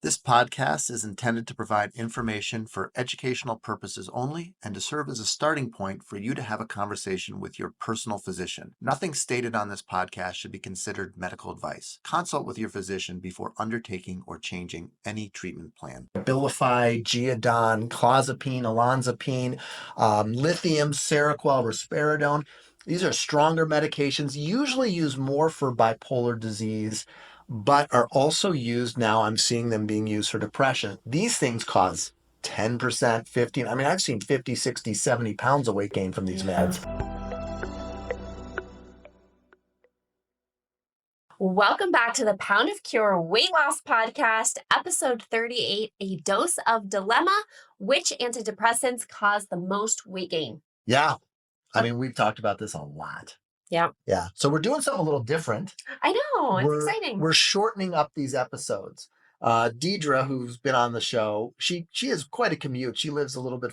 This podcast is intended to provide information for educational purposes only and to serve as a starting point for you to have a conversation with your personal physician. Nothing stated on this podcast should be considered medical advice. Consult with your physician before undertaking or changing any treatment plan. Abilify, Geodon, clozapine, olanzapine, lithium, Seroquel, risperidone. These are stronger medications, usually used more for bipolar disease, but are also used now. I'm seeing them being used for depression. These things cause 10%, 15. I mean, I've seen 50, 60, 70 pounds of weight gain from these meds. Welcome back to the Pound of Cure Weight Loss Podcast, episode 38, A Dose of Dilemma. Which antidepressants cause the most weight gain? Yeah. I mean, we've talked about this a lot. Yeah. Yeah. So we're doing something a little different. I know. It's exciting. We're shortening up these episodes. Deidre, who's been on the show, she has quite a commute. She lives a little bit,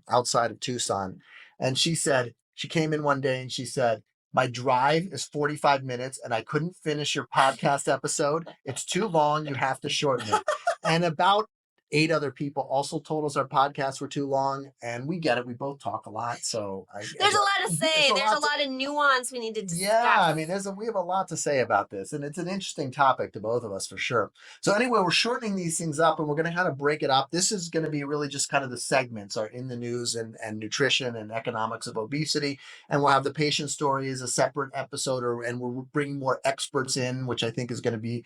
outside of Tucson. And she said, she came in one day and she said, my drive is 45 minutes and I couldn't finish your podcast episode. It's too long. You have to shorten it. And about 8 other people also told us our podcasts were too long, and we get it. We both talk a lot, so there's a lot to say. There's a lot of nuance we need to discuss. Yeah, I mean, we have a lot to say about this, and it's an interesting topic to both of us for sure. So anyway, we're shortening these things up, and we're going to kind of break it up. This is going to be really just kind of the segments are in the news and nutrition and economics of obesity, and we'll have the patient story as a separate episode, and we're bringing more experts in, which I think is going to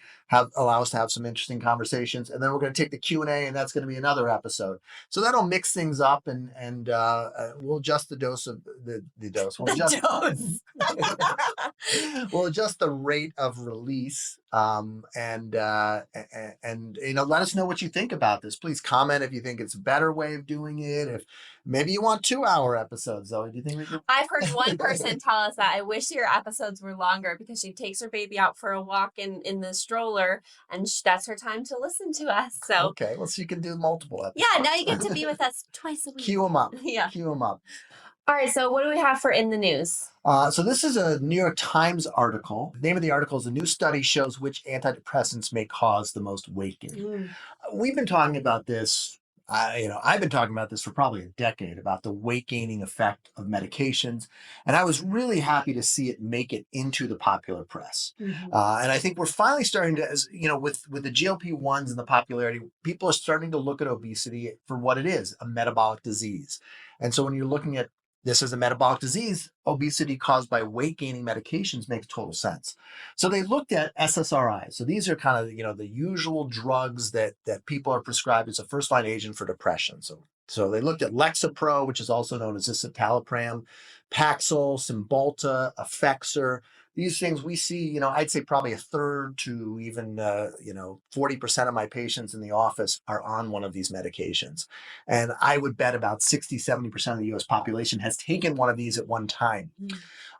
allow us to have some interesting conversations, and then we're going to take the Q&A, and that's going to be another episode. So that'll mix things up, and we'll adjust the dose of the dose. We'll adjust, we'll adjust the rate of release, and let us know what you think about this. Please comment if you think it's a better way of doing it. If maybe you want 2-hour episodes, though. Do you think we could? I've heard one person tell us that I wish your episodes were longer because she takes her baby out for a walk in the stroller, and that's her time to listen to us. So okay, well, so you can do multiple episodes. Yeah, now you get to be with us twice a week. Cue them up. Yeah. Cue them up. All right, so what do we have for in the news? So this is a New York Times article. The name of the article is "A New Study Shows Which Antidepressants May Cause the Most Weight Gain." We've been talking about this. I've been talking about this for probably a decade about the weight gaining effect of medications, and I was really happy to see it make it into the popular press. And I think we're finally starting to, with the GLP-1s and the popularity, people are starting to look at obesity for what it is, a metabolic disease. And so when you're looking at this as a metabolic disease, obesity caused by weight-gaining medications makes total sense. So they looked at SSRIs. So these are kind of, the usual drugs that people are prescribed as a first-line agent for depression. So they looked at Lexapro, which is also known as escitalopram, Paxil, Cymbalta, Effexor. These things we see, I'd say probably a third to even, 40% of my patients in the office are on one of these medications. And I would bet about 60, 70% of the US population has taken one of these at one time.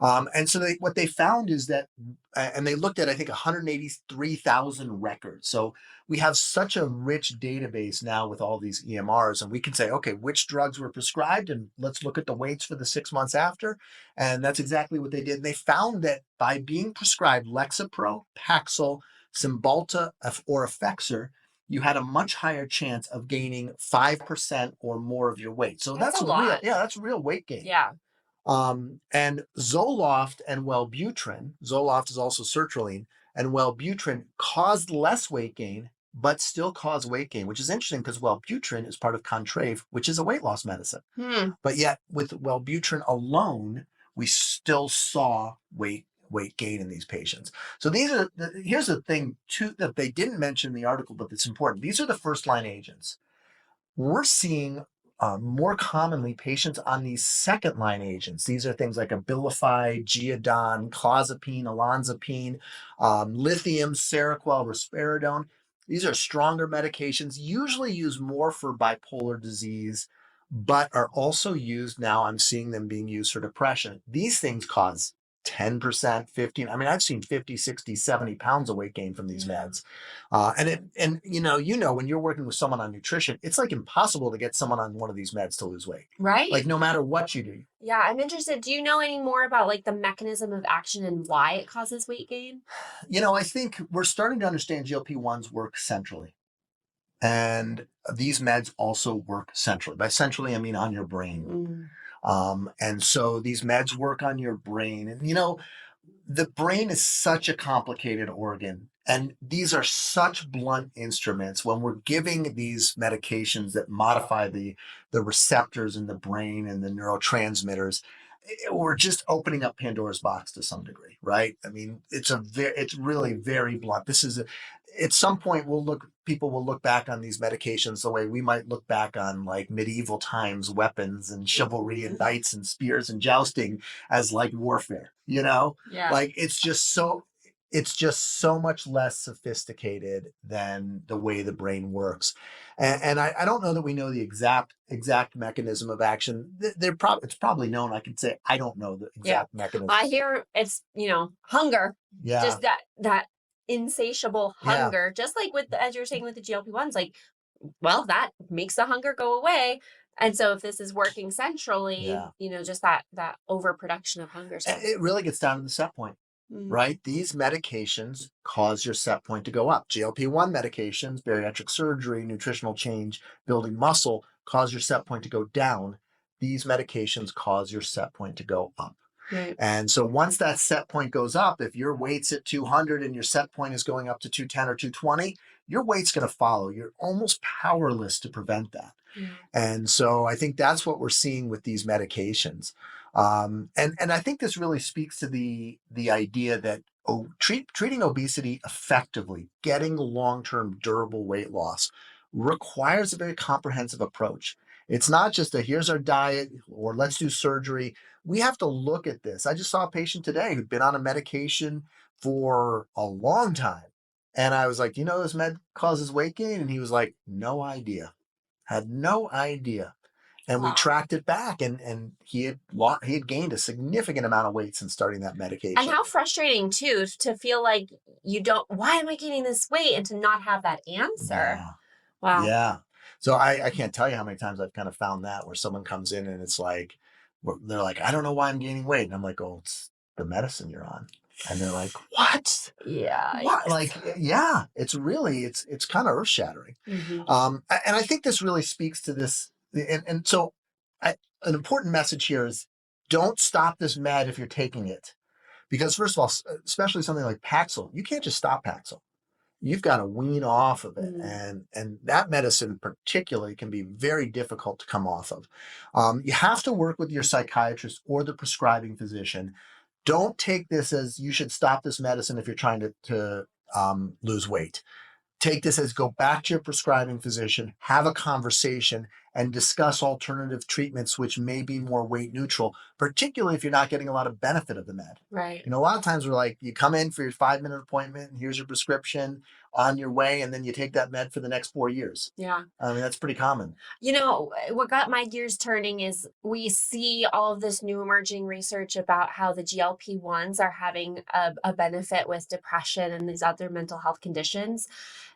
And so what they found is that, and they looked at, I think, 183,000 records. So we have such a rich database now with all these EMRs, and we can say, okay, which drugs were prescribed, and let's look at the weights for the 6 months after. And that's exactly what they did. And they found that by being prescribed Lexapro, Paxil, Cymbalta, or Effexor, you had a much higher chance of gaining 5% or more of your weight. So that's a lot. That's real weight gain. Yeah. And Zoloft and Wellbutrin, Zoloft is also sertraline, and Wellbutrin caused less weight gain, but still cause weight gain, which is interesting because Wellbutrin is part of Contrave, which is a weight loss medicine. But yet with Wellbutrin alone, we still saw weight gain in these patients. So here's the thing too that they didn't mention in the article, but it's important. These are the first line agents. We're seeing more commonly patients on these second line agents. These are things like Abilify, Geodon, clozapine, olanzapine, lithium, Seroquel, risperidone. These are stronger medications, usually used more for bipolar disease, but are also used now. I'm seeing them being used for depression. These things cause 10%, 15. I mean, I've seen 50, 60, 70 pounds of weight gain from these meds. And when you're working with someone on nutrition, it's like impossible to get someone on one of these meds to lose weight. Right. Like no matter what you do. Yeah, I'm interested. Do you know any more about like the mechanism of action and why it causes weight gain? I think we're starting to understand GLP-1s work centrally. And these meds also work centrally. By centrally, I mean on your brain. And so these meds work on your brain. And, the brain is such a complicated organ. And these are such blunt instruments when we're giving these medications that modify the receptors in the brain and the neurotransmitters. We're just opening up Pandora's box to some degree, right? I mean, it's really very blunt. At some point people will look back on these medications the way we might look back on like medieval times weapons and chivalry and knights and spears and jousting as like warfare, Yeah. like it's just so much less sophisticated than the way the brain works. And I don't know that we know the exact mechanism of action. It's probably known. I can say I don't know the exact mechanism. I hear it's, hunger. Yeah. Just that insatiable Yeah. hunger, just like as you're saying with the GLP-1s, like, well, that makes the hunger go away. And so if this is working centrally, just that overproduction of hunger stuff. It really gets down to the set point, right? These medications cause your set point to go up. GLP-1 medications, bariatric surgery, nutritional change, building muscle cause your set point to go down. These medications cause your set point to go up. Right. And so once that set point goes up, if your weight's at 200 and your set point is going up to 210 or 220, your weight's going to follow. You're almost powerless to prevent that. And so I think that's what we're seeing with these medications. And I think this really speaks to the idea that treating obesity effectively, getting long-term durable weight loss, requires a very comprehensive approach. It's not just here's our diet or let's do surgery. We have to look at this. I just saw a patient today who'd been on a medication for a long time. And I was like, this med causes weight gain? And he was like, no idea. Had no idea. And we tracked it back, and he had gained a significant amount of weight since starting that medication. And how frustrating too to feel like why am I gaining this weight, and to not have that answer. Yeah. Wow. Yeah. So I can't tell you how many times I've kind of found that where someone comes in and it's like, they're like, I don't know why I'm gaining weight. And I'm like, oh, it's the medicine you're on. And they're like, what? Yeah. What? Like, yeah, it's kind of earth shattering. And I think this really speaks to this. And so an important message here is don't stop this med if you're taking it. Because first of all, especially something like Paxil, you can't just stop Paxil. You've got to wean off of it. And that medicine particularly can be very difficult to come off of. You have to work with your psychiatrist or the prescribing physician. Don't take this as you should stop this medicine if you're trying to lose weight. Take this as go back to your prescribing physician, have a conversation, and discuss alternative treatments which may be more weight neutral, particularly if you're not getting a lot of benefit of the med. Right. A lot of times we're like, you come in for your 5-minute appointment, and here's your prescription, on your way, and then you take that med for the next 4 years. Yeah. I mean, that's pretty common. What got my gears turning is we see all of this new emerging research about how the GLP-1s are having a benefit with depression and these other mental health conditions.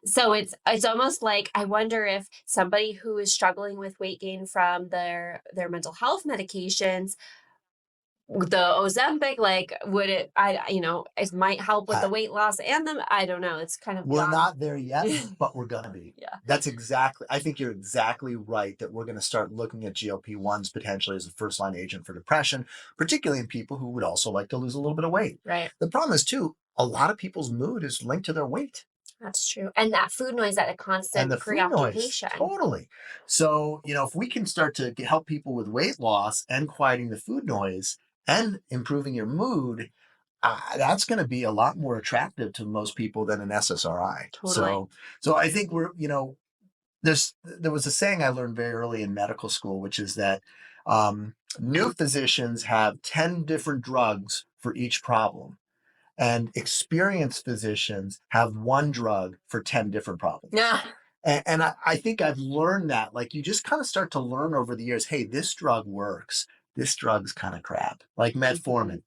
So it's almost like I wonder if somebody who is struggling with weight gain from their mental health medications, the Ozempic, like, would it, it might help with the weight loss and I don't know. It's kind of, we're not there yet, but we're going to be. Yeah. I think you're exactly right that we're going to start looking at GLP-1s potentially as a first line agent for depression, particularly in people who would also like to lose a little bit of weight. Right. The problem is too, a lot of people's mood is linked to their weight. That's true. And that food noise, that a constant preoccupation. Totally. So, if we can start to help people with weight loss and quieting the food noise and improving your mood, that's going to be a lot more attractive to most people than an SSRI. Totally. So I think there was a saying I learned very early in medical school, which is that new physicians have 10 different drugs for each problem. And experienced physicians have one drug for 10 different problems. Yeah. And I think I've learned that. Like, you just kind of start to learn over the years, hey, this drug works. This drug's kind of crap. Like metformin.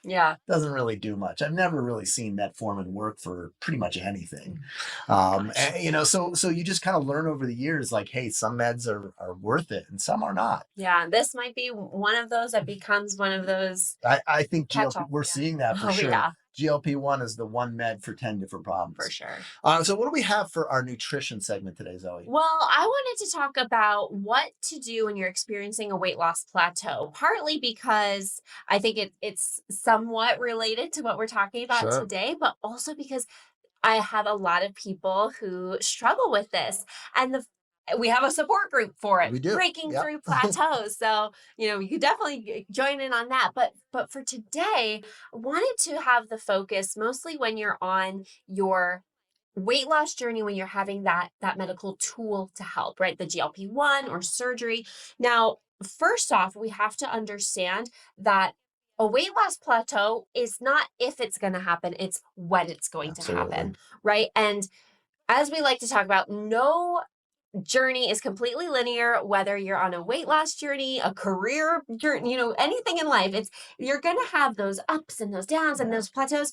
Yeah. Doesn't really do much. I've never really seen metformin work for pretty much anything. So you just kind of learn over the years, like, hey, some meds are worth it and some are not. Yeah. This might be one of those that becomes one of those. I think we're seeing that for sure. Yeah. GLP-1 is the one med for 10 different problems. For sure. So what do we have for our nutrition segment today, Zoe? Well, I wanted to talk about what to do when you're experiencing a weight loss plateau, partly because I think it's somewhat related to what we're talking about Sure. today, but also because I have a lot of people who struggle with this, and we have a support group for it. We do. Breaking Yep. through plateaus. So, you could definitely join in on that. But for today, I wanted to have the focus mostly when you're on your weight loss journey, when you're having that medical tool to help, right? The GLP-1 or surgery. Now, first off, we have to understand that a weight loss plateau is not if it's going to happen, it's when it's going to happen, right? And as we like to talk about, no journey is completely linear, whether you're on a weight loss journey, a career journey, anything in life. You're going to have those ups and those downs and those plateaus.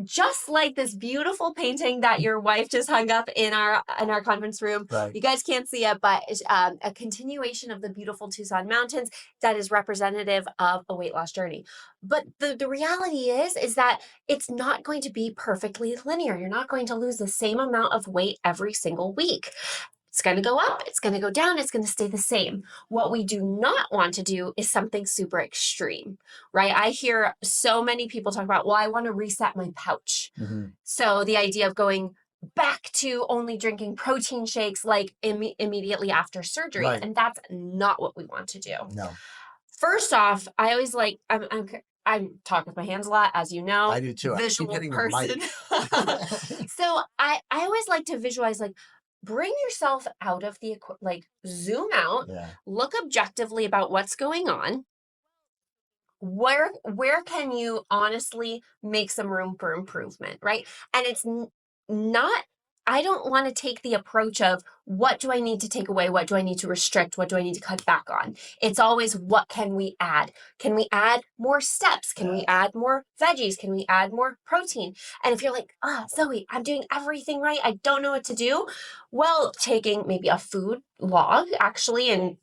Just like this beautiful painting that your wife just hung up in our conference room. Right. You guys can't see it, but it's a continuation of the beautiful Tucson mountains that is representative of a weight loss journey. But the reality is that it's not going to be perfectly linear. You're not going to lose the same amount of weight every single week. It's going to go up, it's going to go down, it's going to stay the same. What we do not want to do is something super extreme, right? I hear so many people talk about, well, I want to reset my pouch. Mm-hmm. So the idea of going back to only drinking protein shakes like immediately after surgery. Right. And that's not what we want to do. No. First off, I always I'm talking with my hands a lot, as you know. I do too. Visual I keep hitting person. the mic. So I always like to visualize, like, bring yourself out of the, zoom out, look objectively about what's going on. Where can you honestly make some room for improvement, right? And it's not, I don't want to take the approach of what do I need to take away? What do I need to restrict? What do I need to cut back on? It's always, what can we add? Can we add more steps? Can we add more veggies? Can we add more protein? And if you're like, Zoe, I'm doing everything right, I don't know what to do. Well, taking maybe a food log actually and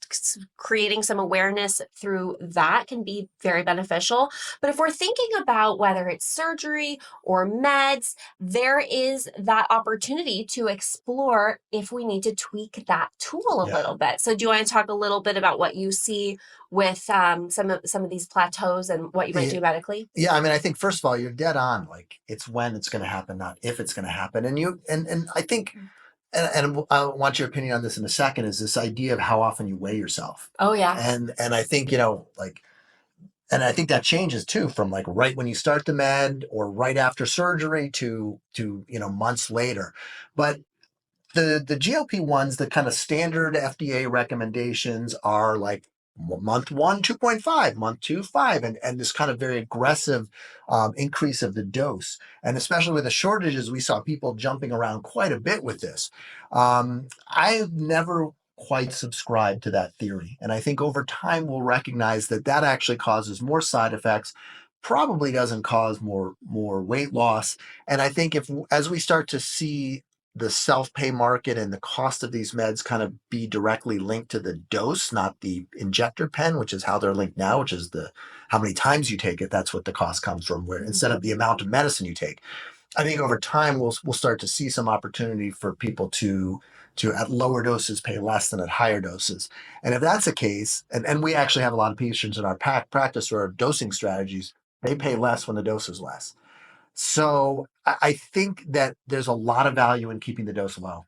creating some awareness through that can be very beneficial. But if we're thinking about whether it's surgery or meds, there is that opportunity to explore if we need to tweak that tool a little bit. So do you want to talk a little bit about what you see with some of these plateaus and what you might do medically? Yeah, I mean, I think first of all, you're dead on. Like, it's when it's going to happen, not if it's going to happen. And I think, and I want your opinion on this in a second, is this idea of how often you weigh yourself. Oh yeah. And I think, and I think that changes too, from like right when you start the med or right after surgery to months later. But the GLP-1s, the kind of standard FDA recommendations are like month 1, 2.5, month 2, 5, and this kind of very aggressive increase of the dose. And especially with the shortages, we saw people jumping around quite a bit with this. I've never quite subscribed to that theory. And I think over time we'll recognize that actually causes more side effects, probably doesn't cause more weight loss. And I think as we start to see the self-pay market and the cost of these meds kind of be directly linked to the dose, not the injector pen, which is how they're linked now, which is how many times you take it. That's what the cost comes from, where instead of the amount of medicine you take. I think over time we'll start to see some opportunity for people to at lower doses pay less than at higher doses. And if that's the case, and we actually have a lot of patients in our practice or our dosing strategies, they pay less when the dose is less. So I think that there's a lot of value in keeping the dose low,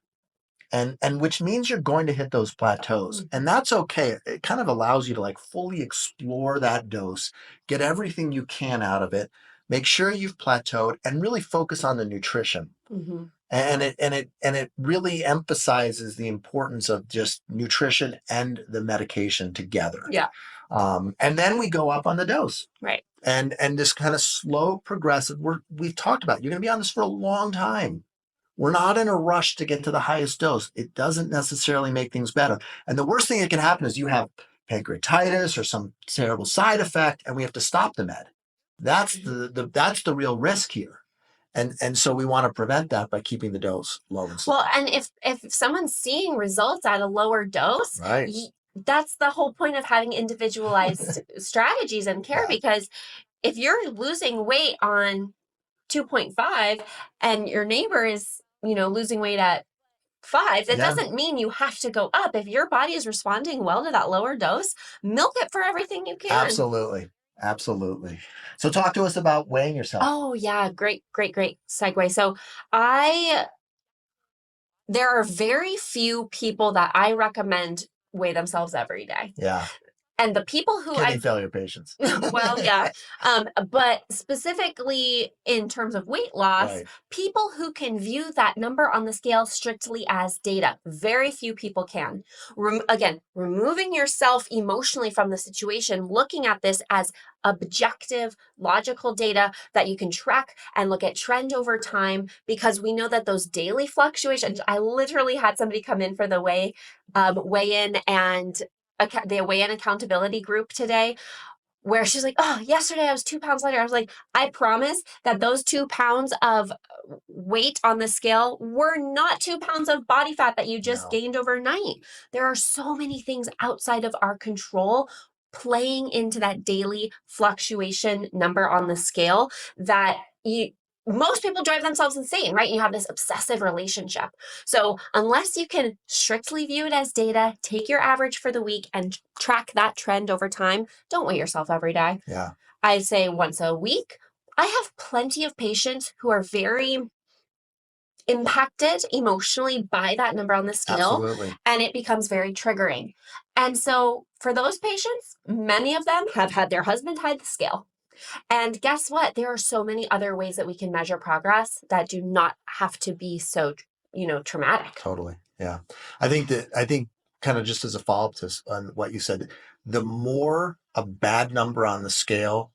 and which means you're going to hit those plateaus, and that's okay. It kind of allows you to like fully explore that dose, get everything you can out of it, make sure you've plateaued, and really focus on the nutrition. Mm-hmm. And it really emphasizes the importance of just nutrition and the medication together. Yeah. And then we go up on the dose. Right. And this kind of slow progressive, we've talked about, you're going to be on this for a long time. We're not in a rush to get to the highest dose. It doesn't necessarily make things better. And the worst thing that can happen is you have pancreatitis or some terrible side effect, and we have to stop the med. That's that's the real risk here. And so we want to prevent that by keeping the dose low and slow. Well, and if someone's seeing results at a lower dose, right, that's the whole point of having individualized strategies and care, because if you're losing weight on 2.5 and your neighbor is, losing weight at 5, that doesn't mean you have to go up. If your body is responding well to that lower dose, milk it for everything you can. Absolutely. Absolutely. So talk to us about weighing yourself. Oh, yeah. Great segue. So there are very few people that I recommend weigh themselves every day. Yeah. And the people who Kidney failure patients. Well, yeah. But specifically in terms of weight loss, Right. people who can view that number on the scale strictly as data, very few people can. Again, removing yourself emotionally from the situation, looking at this as objective, logical data that you can track and look at trend over time, because we know that those daily fluctuations, I literally had somebody come in for the weigh-in and the weigh-in accountability group today, where she's like, oh, yesterday I was 2 pounds lighter. I was like, I promise that those 2 pounds of weight on the scale were not 2 pounds of body fat that you just gained overnight. There are so many things outside of our control playing into that daily fluctuation number on the scale that most people drive themselves insane, right? You have this obsessive relationship. So unless you can strictly view it as data, take your average for the week and track that trend over time, don't weigh yourself every day. Yeah. I say once a week. I have plenty of patients who are very impacted emotionally by that number on the scale. Absolutely. And it becomes very triggering. And so for those patients, many of them have had their husband hide the scale. And guess what? There are so many other ways that we can measure progress that do not have to be so, traumatic. Totally. Yeah. I think kind of just as a follow-up to on what you said, the more a bad number on the scale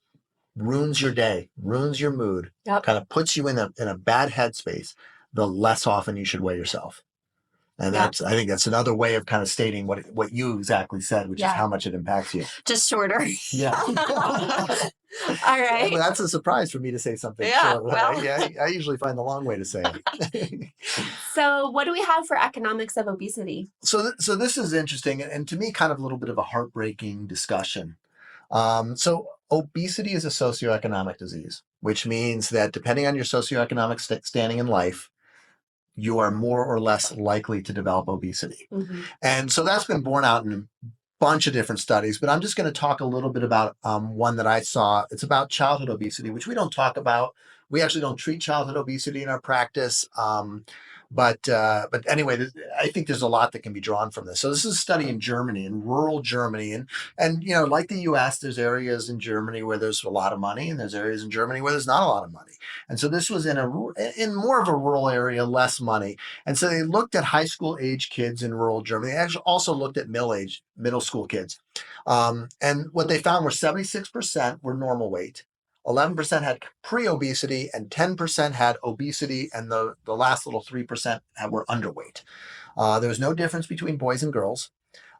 ruins your day, ruins your mood, kind of puts you in a bad headspace, the less often you should weigh yourself. And I think that's another way of kind of stating what you exactly said, which is how much it impacts you. Just shorter. Yeah. All right. Well, that's a surprise for me to say something short. Well. I usually find the long way to say it. So what do we have for economics of obesity? So this is interesting, and to me, kind of a little bit of a heartbreaking discussion. So obesity is a socioeconomic disease, which means that depending on your socioeconomic standing in life, you are more or less likely to develop obesity. Mm-hmm. And so that's been borne out in a bunch of different studies, but I'm just going to talk a little bit about one that I saw. It's about childhood obesity, which we don't talk about. We actually don't treat childhood obesity in our practice. But anyway, I think there's a lot that can be drawn from this. So this is a study in Germany, in rural Germany. And like the US, there's areas in Germany where there's a lot of money, and there's areas in Germany where there's not a lot of money. And so this was in more of a rural area, less money. And so they looked at high school age kids in rural Germany. They actually also looked at middle school kids. And what they found were 76% were normal weight. 11% had pre-obesity, and 10% had obesity, and the last little 3% were underweight. There was no difference between boys and girls.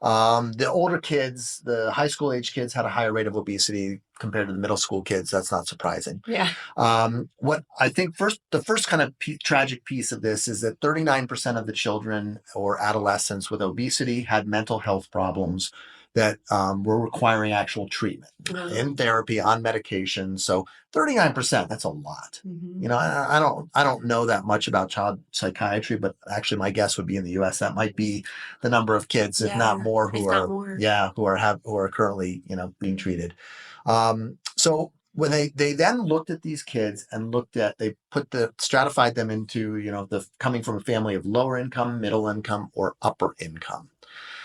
The older kids, the high school age kids, had a higher rate of obesity compared to the middle school kids. That's not surprising. Yeah. What I think the first kind of tragic piece of this is that 39% of the children or adolescents with obesity had mental health problems that were requiring actual treatment in therapy, on medication. So 39%, that's a lot. Mm-hmm. I don't know that much about child psychiatry, but actually my guess would be in the US that might be the number of kids, if not more, who are currently, being treated. So when they then looked at these kids and they stratified them into, the coming from a family of lower income, middle income, or upper income.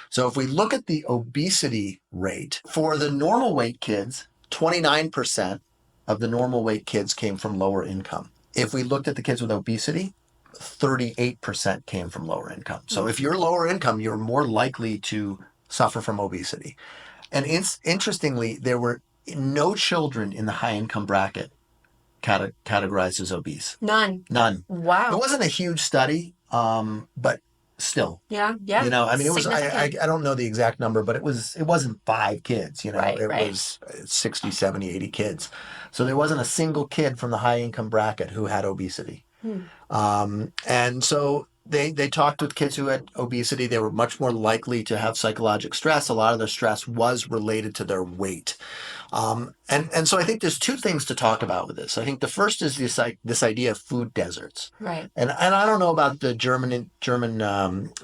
So if we look at the obesity rate for the normal weight kids, 29% of the normal weight kids came from lower income. If we looked at the kids with obesity, 38% came from lower income. So if you're lower income, you're more likely to suffer from obesity. And interestingly, there were no children in the high income bracket categorized as obese. None. Wow. It wasn't a huge study, but still. Yeah. It was, I don't know the exact number, but it wasn't 5 kids, it was 60, 70, 80 kids. So there wasn't a single kid from the high income bracket who had obesity. And so they talked with kids who had obesity. They were much more likely to have psychological stress. A lot of their stress was related to their weight. And so I think there's two things to talk about with this. I think the first is this idea of food deserts. Right. And I don't know about the German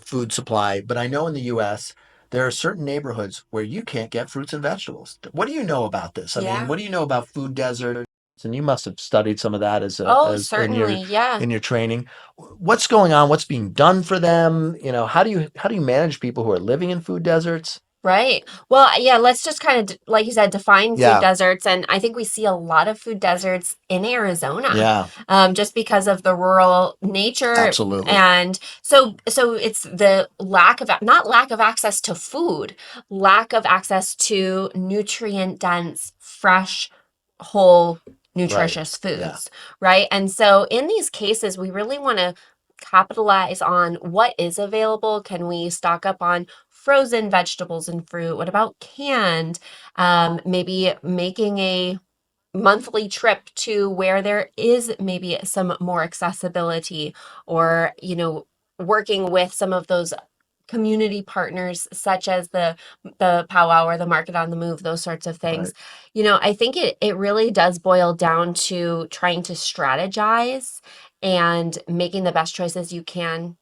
food supply, but I know in the U.S. there are certain neighborhoods where you can't get fruits and vegetables. What do you know about this? I mean, Yeah. what do you know about food deserts? And you must have studied some of that Oh, as certainly. Yeah. in your training. What's going on? What's being done for them? You know, how do you manage people who are living in food deserts? Right. Well, yeah, let's just kind of, like you said, define food Yeah, deserts. And I think we see a lot of food deserts in Arizona, yeah, just because of the rural nature. absolutely. And so it's the not lack of access to food, lack of access to nutrient dense, fresh, whole, Right. nutritious Yeah. foods, right? And so in these cases, we really want to capitalize on what is available. Can we stock up on frozen vegetables and fruit? What about canned? Maybe making a monthly trip to where there is maybe some more accessibility, or, working with some of those community partners such as the powwow or the market on the move, those sorts of things. Right. I think it really does boil down to trying to strategize and making the best choices you can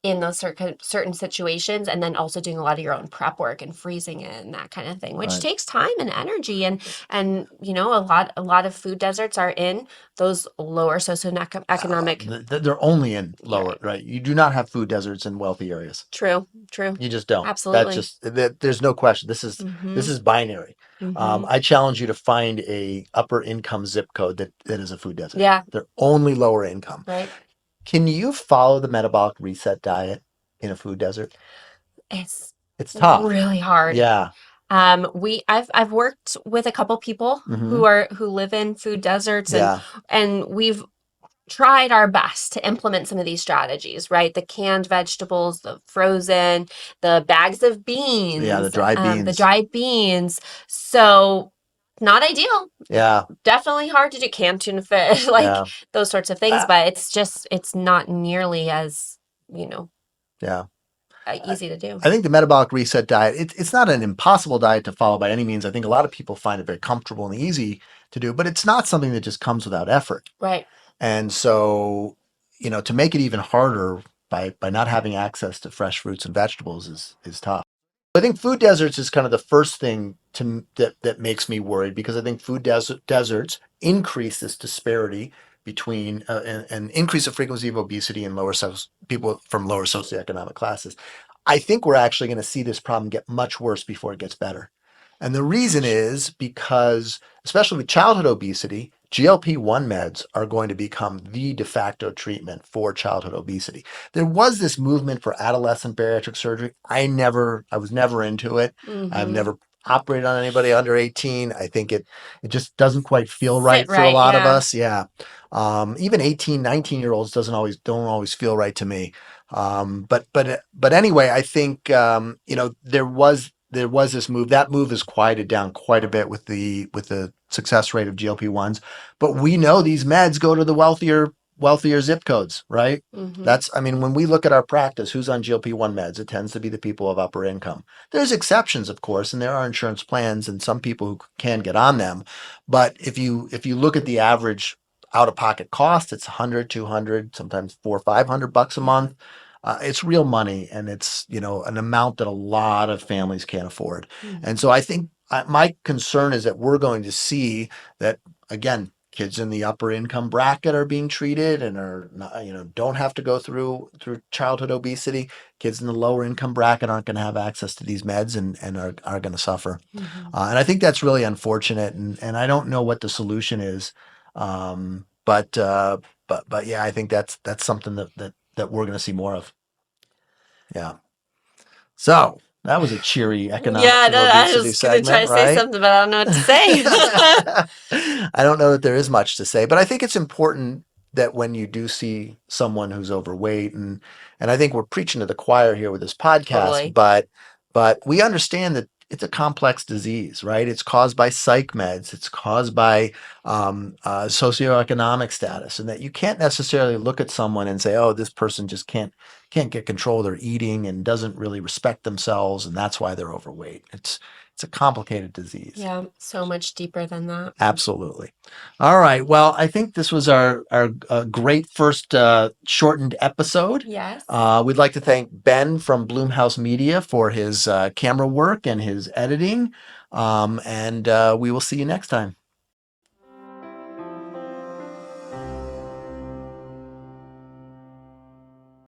in those certain situations, and then also doing a lot of your own prep work and freezing it and that kind of thing, which Right. takes time and energy. And a lot of food deserts are in those lower socioeconomic. They're only in lower, Right. right? You do not have food deserts in wealthy areas. True. You just don't. That's Absolutely. just there's no question. This Mm-hmm. is binary. Mm-hmm. I challenge you to find a upper income zip code that is a food desert. Yeah. They're only lower income. Right. Can you follow the metabolic reset diet in a food desert? It's It's tough. really hard. Yeah. I've worked with a couple people Hmm. who live in food deserts, and Yeah. we've tried our best to implement some of these strategies, right? The canned vegetables, the frozen, the bags of Yeah. The beans, dry the beans. dried beans. So not ideal. Yeah. Definitely hard to do, canned tuna fish, like Yeah. those sorts of things, Uh, but it's not nearly as, yeah. easy to do. I think the metabolic reset diet, it's not an impossible diet to follow by any means. I think a lot of people find it very comfortable and easy to do, but it's not something that just comes without effort. Right. And so, to make it even harder by not having access to fresh fruits and vegetables is tough. I think food deserts is kind of the first thing that makes me worried, because I think deserts increase this disparity between and increase the frequency of obesity in people from lower socioeconomic classes. I think we're actually going to see this problem get much worse before it gets better. And the reason is because, especially with childhood obesity, GLP-1 meds are going to become the de facto treatment for childhood obesity. There was this movement for adolescent bariatric surgery. I was never into it. I've Mm-hmm. never operated on anybody under 18. I think it just doesn't quite feel Sit right for a right, lot of yeah. us. Yeah. Even 18, 19-year-olds don't always feel right to me. But anyway, I think there was this move. That move has quieted down quite a bit with the success rate of GLP-1s. But we know these meds go to the wealthier zip codes, right? Mm-hmm. When we look at our practice, who's on GLP-1 meds, it tends to be the people of upper income. There's exceptions, of course, and there are insurance plans and some people who can get on them. But if you look at the average out-of-pocket cost, it's 100, 200, sometimes 400, $500 a month. It's real money, and it's an amount that a lot of families can't afford. And Mm-hmm. so I think my concern is that we're going to see that, again, kids in the upper income bracket are being treated and are not, don't have to go through childhood obesity. Kids in the lower income bracket aren't going to have access to these meds and are going to suffer. Mm-hmm. And I think that's really unfortunate. And I don't know what the solution is. But yeah, I think that's something that we're going to see more of. Yeah. So that was a cheery economics Yeah, of no, I obesity was gonna try segment, to say right? something, but I don't know what to say. I don't know that there is much to say, but I think it's important that when you do see someone who's overweight, and I think we're preaching to the choir here with this podcast, Totally. but we understand that it's a complex disease, right? It's caused by psych meds. It's caused by socioeconomic status, and that you can't necessarily look at someone and say, "Oh, this person just can't get control of their eating and doesn't really respect themselves, and that's why they're overweight." It's a complicated disease. Yeah, so much deeper than that. Absolutely. All right. Well, I think this was our great first shortened episode. Yes. We'd like to thank Ben from Bloomhouse Media for his camera work and his editing. And we will see you next time.